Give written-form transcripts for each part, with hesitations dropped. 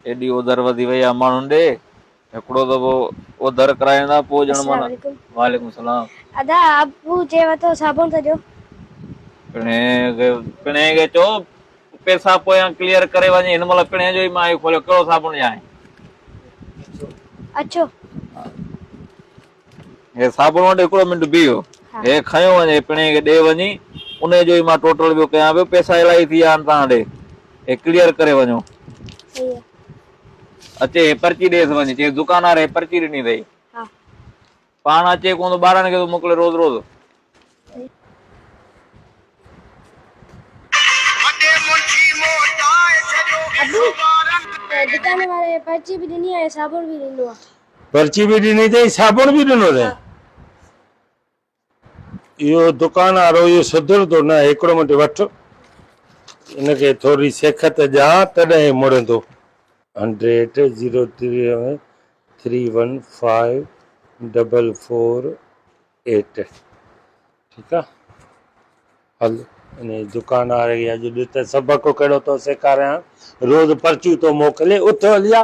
एडी उधर वधी वई आहे माण्हुनि ॾे हिकिड़ो दफ़ो उधर कराईंदा पोइ ॼण माना। वालेकुम सलाम। अदा अबू चेव तो साबुण त ॾियो। पिणे खे चओ पैसा पोयां क्लियर करे वञे। हिन महिल पिणे जो ई मां इहो खोलियो कहिड़ो साबुण ॾियां? अच्छो हे साबुण वटि हिकिड़ो मिंट बीहो। हे खयो वञे पिणे खे ॾे वञी उन जो ई मां टोटल पियो कयां पियो। पैसा इलाही थी विया आहिनि तव्हां ॾे, हे क्लियर करे वञो। अचे हे पर्ची ॾेसि वञे चए दुकानदार हे पर्ची ॾिनी अथई। पाण अचे कोन थो ॿारनि खे थो मोकिले रोज़ रोज़। दुकान वाले पर्ची भी ॾिनी आहे साबुण भी ॾिनो आहे। पर्ची भी ॾिनी अथई साबुण भी ॾिनो अथई। इहो दुकान वारो इहो सुधरंदो न। हिकिड़ो मिंट वठ इनखे थोरी सेखत ॾियां तॾहिं मुड़ंदो। 100315448 ठीकु आहे। हल इन दुकान वारे खे अॼु ॾिस त सबक़ कहिड़ो थो सेखारियां। रोज़ पर्चियूं थो मोकिले उथ हलिया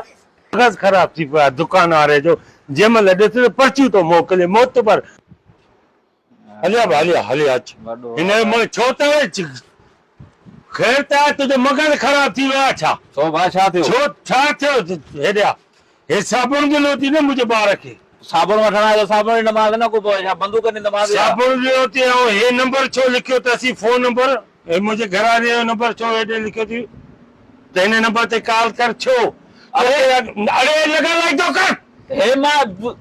कागज़ ख़राब थी पियो आहे दुकान वारे जो। जंहिं महिल ॾिस पर्चियूं थो मोकिले मोतबर। हलिया हलिया हलिया अच हिन जो छो त ख़ैर त तुंहिंजो मगज़ ख़राब थी वियो आहे छा? छो भाउ छा थियो? छो छा थियो? हेॾिया हे साबुण ॾिनो थी न मुंहिंजे ॿार खे। साबुण वठण आयो साबुण ॾिनो मां न को छा बंदूक ॾिनो मां? साबुण ॾिनो थी ऐं हे नंबर छो लिखियो अथसीं फ़ोन नंबर? हे मुंहिंजे घर वारे जो नंबर छो हेॾे लिखियो थी त हिन नंबर ते कॉल कर छो? अरे लॻा थो कर। हे मां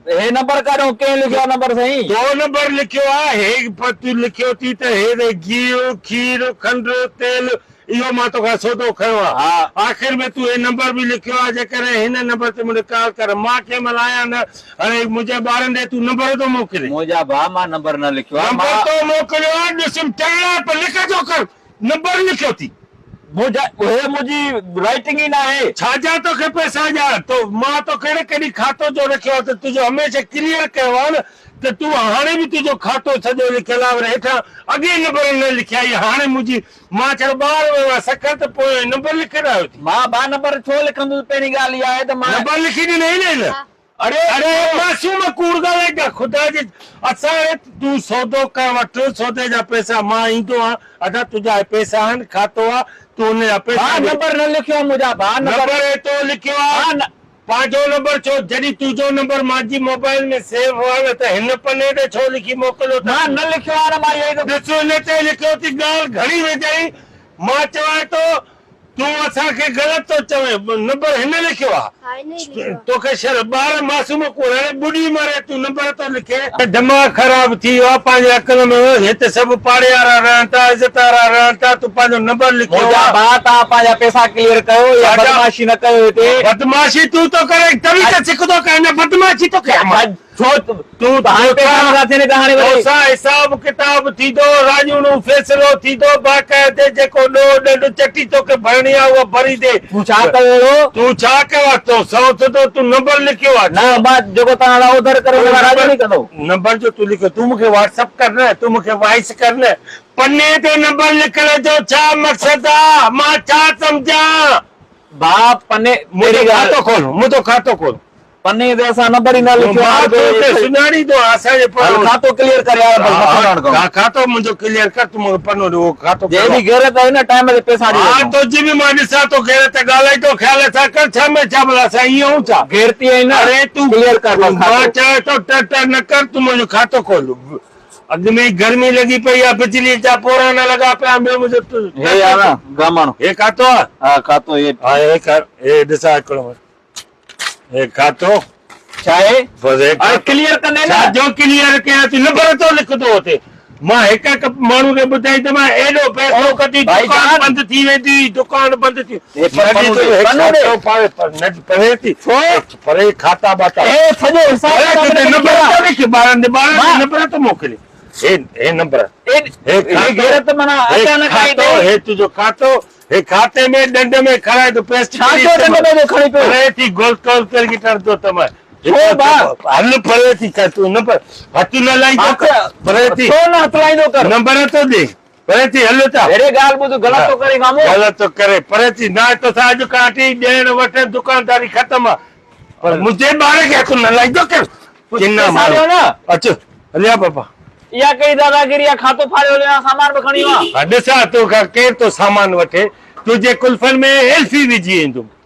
हे नंबर काढो कंहिं लिखियो नंबर सही? दो नंबर लिखियो आहे। हे तूं लिखियो थी त हे गिहु खीर खंडु तेल इहो मां तोखां सौदो खयो आहे। आख़िर में तूं हे नंबर बि लिखियो आहे जेकॾहिं हिन नंबर ते मुंहिंजो कॉल कर। मां कंहिं महिल आहियां न हाणे मुंहिंजे ॿारनि ॾे तूं नंबर थो मोकिले। मुंहिंजा भाउ मां नंबर न लिखियो आहे। नंबर तो मोकिलियो आहे ॾिस टेड़ा पर लिख जो कर नंबर लिखियो थी। मुंहिंजी राइटिंग ई न आहे। छाजा तोखे पैसा ॾियां तो मां तो कहिड़े कॾहिं खातो जो रखियो आहे त तुंहिंजो हमेशह क्लियर कयो आहे न त तूं हाणे बि तुंहिंजो खातो सॼो लिखियल आहे हेठां अॻे नंबर न लिखिया ई हाणे मुंहिंजी मां चयो ॿार वियो आहे सकर त पोइ नंबर लिखे रहियो थी। मां ॿ नंबर छो लिखंदुसि? पहिरीं ॻाल्हि इहा आहे त मां नंबर लिखी ॾिनई न। अरे अरे मासूम कूड़ ॻाल्हाए खुदा जे असां तूं सौदो कर वठ सौदे जा पैसा मां ईंदो आहियां। अदा तुंहिंजा पैसा आहिनि खातो आहे तूं हुन जा पैसा नंबर न लिखियो मुंहिंजा भाउ नंबर एतिरो लिखियो आहे पंहिंजो नंबर छो जॾहिं तुंहिंजो नंबर मुंहिंजी मोबाइल में सेव आहे त हिन पने ते छो लिखी मोकिलियो? मां न लिखियो आहे न। मां इहो ॾिसो हिन ते लिखियो थी ॻाल्हि घणी विझाई। मां चवां थो तूं असांखे ग़लति थो चवे नंबर हिन लिखियो आहे तोखे शर्म ॿार मासूम कोन ॿुड़ी मारे तूं नंबर थो लिखे। दिमाग़ ख़राब थी वियो आहे पंहिंजे अकल में। हिते सभु पाड़े वारा रहनि था इज़त वारा रहनि था तूं पंहिंजो नंबर लिखियो आहे। भाउ तव्हां पंहिंजा पैसा क्लियर कयो या बदमाशी न कयो हिते? बदमाशी तूं तो करे तभी त सिखंदो कर न बदमाशी तो कर। छो तूं हिसाब किताब थींदो राजूनो फ़ैसिलो थींदो बाक़ाइदे जेको ॾोह ॾंड चटी तोखे भरणी आहे उहा भरी दे। तूं छा कयो? तूं छा कयो तो सौ तो तूं नंबर लिखियो आहे न मां जेको तव्हां उधर करो राजू नहीं कंदो। नंबर जो तूं लिखियो तूं मूंखे व्हाट्सएप कर न तूं मूंखे वॉइस कर न। पन्ने ते नंबर लिखण जो छा मक़सद आहे? मां छा सम्झां? भाउ पन्ने मुंहिंजो खातो खोल मुंहिंजो खातो खोल। पन्ने ते असां नंबर ई न लिखियो आहे। सुञाणी तो असांजे खातो क्लियर करे खातो मुंहिंजो क्लियर कर तूं मूंखे पनो ॾियो खातो जहिड़ी गैरत आहे न टाइम ते पैसा ॾियो। हा तुंहिंजी बि मां ॾिसां थो गैरत ॻाल्हाए थो ख़्याल सां कर छा में छा भला असां ईअं हूं छा? गैरती आहे न। अरे तूं क्लियर कर मां चवां थो टर न कर तूं मुंहिंजो खातो खोल। अॻु में गर्मी लॻी पई आहे बिजली जा पोरा न लॻा पिया मुंहिंजो हे खातो आहे। हा खातो हे कर हे ॾिसां हिकिड़ो हे खातो छा आहे क्लियर कंदे न जो क्लियर कयां थी नंबर तो लिखंदो हुते। मां हिक हिक माण्हू खे ॿुधाई त मां एॾो पैसो कढी दुकान बंदि थी वेंदी दुकान बंदि थी परे थी परे खाता बाता नंबर तो मोकिले हे नंबर हे तुंहिंजो खातो हे खाते में ॾंड में खणाए तो पेस्ट परे थी गोल गोल करके टरंदो त मां हल परे थी कर तूं नंबर हथ न लाई परे थी नंबर तो दे परे थी हलो था अहिड़ी ॻाल्हि ॿुध ग़लति तो करे मामो गलत तो करे परे थी ना तो सा अॼु काटी ॾियण वठण दुकानदारी ख़तम आहे पर मुंहिंजे ॿार खे हथ न लाइजो के चिन्ना पैसा ॾियो मारो न अचो हलिया पापा इहा कहिड़ी दादागिरी आहे खातो फाड़ियो वञा सामान बि खणी वा ॾिसां तोखां केरु तो सामान वठे तुंहिंजे कुल्फनि में एल्फी विझी ईंदुमि